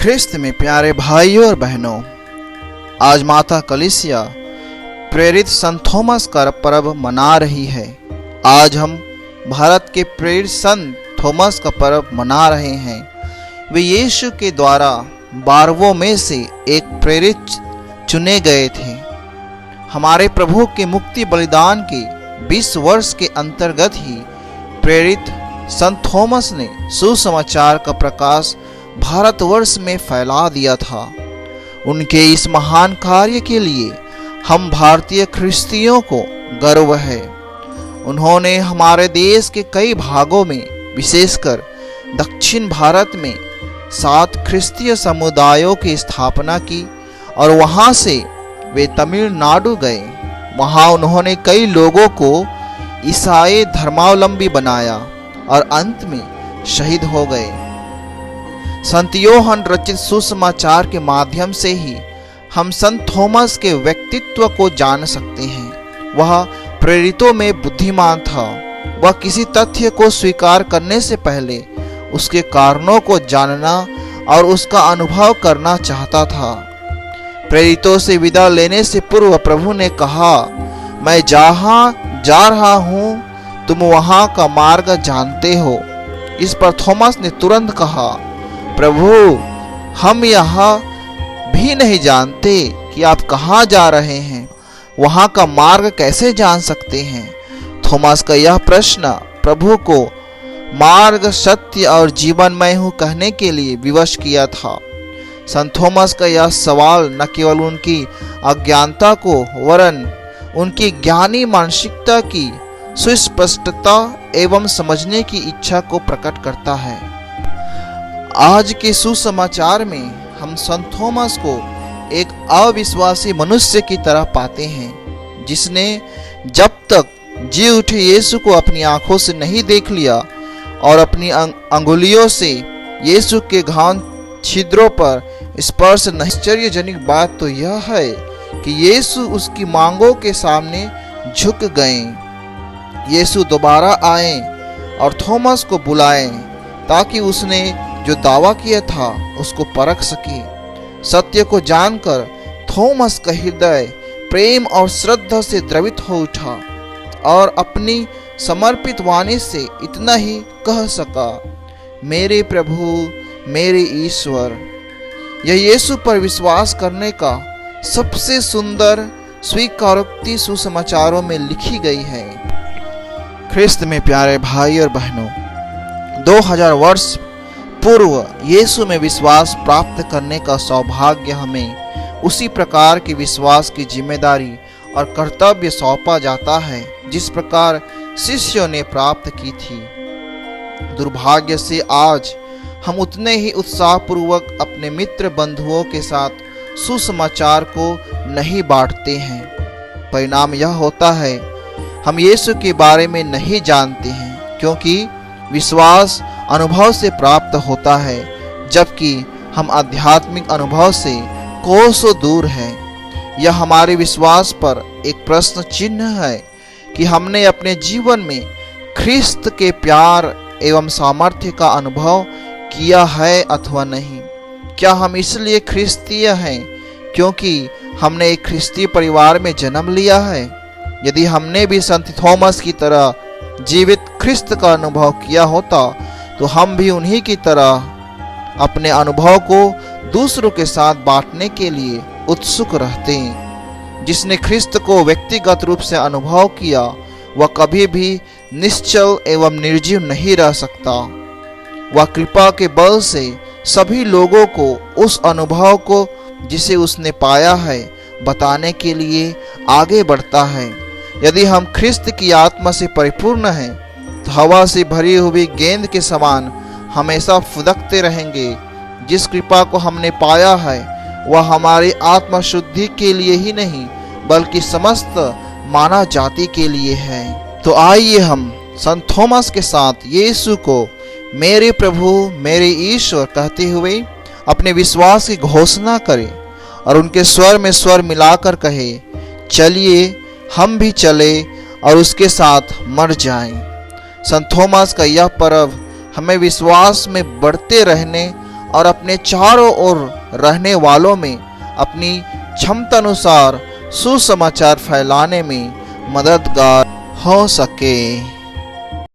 ख्रिस्त में प्यारे भाइयों और बहनों, आज माता कलीसिया प्रेरित संत थॉमस का पर्व मना रही है। आज हम भारत के प्रेरित संत थॉमस का पर्व मना रहे हैं। वे यीशु के द्वारा 12 में से एक प्रेरित चुने गए थे। हमारे प्रभु के मुक्ति बलिदान के 20 वर्ष के अंतर्गत ही प्रेरित संत थॉमस ने सुसमाचार का प्रकाश भारतवर्ष में फैला दिया था। उनके इस महान कार्य के लिए हम भारतीय ख्रिस्तियों को गर्व है। उन्होंने हमारे देश के कई भागों में, विशेषकर दक्षिण भारत में 7 ख्रिस्तीय समुदायों की स्थापना की और वहां से वे तमिलनाडु गए। वहां उन्होंने कई लोगों को ईसाई धर्मावलंबी बनाया और अंत में शहीद हो गए। संत योहन रचित सुसमाचार के माध्यम से ही हम संत थॉमस के व्यक्तित्व को जान सकते हैं। वह प्रेरितों में बुद्धिमान था। वह किसी तथ्य को स्वीकार करने से पहले उसके कारणों को जानना और उसका अनुभव करना चाहता था। प्रेरितों से विदा लेने से पूर्व प्रभु ने कहा, मैं जहाँ जा रहा हूँ तुम वहाँ का मार्ग जानते हो। इस पर थॉमस ने तुरंत कहा, प्रभु, हम यहाँ भी नहीं जानते कि आप कहाँ जा रहे हैं, वहाँ का मार्ग कैसे जान सकते हैं। थॉमस का यह प्रश्न प्रभु को मार्ग, सत्य और जीवन मैं हूँ कहने के लिए विवश किया था। संत थॉमस का यह सवाल न केवल उनकी अज्ञानता को वरन उनकी ज्ञानी मानसिकता की सुस्पष्टता एवं समझने की इच्छा को प्रकट करता है। आज के सुसमाचार में हम संत थॉमस को एक अविश्वासी मनुष्य की तरह पाते हैं, जिसने जब तक जी उठे यीशु को अपनी आंखों से नहीं देख लिया और अपनी अंगुलियों से यीशु के घाव छिद्रों पर स्पर्श नहीं। आश्चर्यजनक बात तो यह है कि यीशु उसकी मांगों के सामने झुक गए। यीशु दोबारा आए और थॉमस को बुलाएं ताकि उसने जो दावा किया था उसको परख सके। सत्य को जानकर थॉमस का हृदय प्रेम और श्रद्धा से द्रवित हो उठा और अपनी समर्पित वाणी से इतना ही कह सका, मेरे प्रभु, मेरे ईश्वर। यह यीशु पर विश्वास करने का सबसे सुंदर स्वीकारोक्ति सुसमाचारों में लिखी गई है। ख्रिस्त में प्यारे भाई और बहनों, 2000 वर्ष पूर्व यीशु में विश्वास प्राप्त करने का सौभाग्य हमें उसी प्रकार के विश्वास की जिम्मेदारी और कर्तव्य सौंपा जाता है जिस प्रकार शिष्यों ने प्राप्त की थी। दुर्भाग्य से आज हम उतने ही उत्साहपूर्वक अपने मित्र बंधुओं के साथ सुसमाचार को नहीं बांटते हैं। परिणाम यह होता है, हम यीशु के बारे में नहीं जानते हैं, क्योंकि विश्वास अनुभव से प्राप्त होता है, जबकि हम आध्यात्मिक अनुभव से कोसों दूर हैं। यह हमारे विश्वास पर एक प्रश्न चिन्ह है कि हमने अपने जीवन में ख्रिस्त के प्यार एवं सामर्थ्य का अनुभव किया है अथवा नहीं। क्या हम इसलिए ख्रिस्तीय हैं क्योंकि हमने एक ख्रिस्तीय परिवार में जन्म लिया है? यदि हमने भी संत थॉमस की तरह जीवित ख्रिस्त का अनुभव किया होता तो हम भी उन्हीं की तरह अपने अनुभव को दूसरों के साथ बांटने के लिए उत्सुक रहते। जिसने ख्रिस्त को व्यक्तिगत रूप से अनुभव किया वह कभी भी निश्चल एवं निर्जीव नहीं रह सकता। वह कृपा के बल से सभी लोगों को उस अनुभव को जिसे उसने पाया है बताने के लिए आगे बढ़ता है। यदि हम ख्रिस्त की आत्मा से परिपूर्ण हैं तो हवा से भरी हुई गेंद के समान हमेशा फुदकते रहेंगे। जिस कृपा को हमने पाया है वह हमारी आत्मा शुद्धि के लिए ही नहीं बल्कि समस्त मानव जाति के लिए है। तो आइए हम संत थॉमस के साथ यीशु को मेरे प्रभु, मेरे ईश्वर कहते हुए अपने विश्वास की घोषणा करें और उनके स्वर में स्वर मिलाकर कहे, चलिए हम भी चले और उसके साथ मर जाएं। संत थॉमस का यह पर्व हमें विश्वास में बढ़ते रहने और अपने चारों ओर रहने वालों में अपनी क्षमता अनुसार सुसमाचार फैलाने में मददगार हो सके।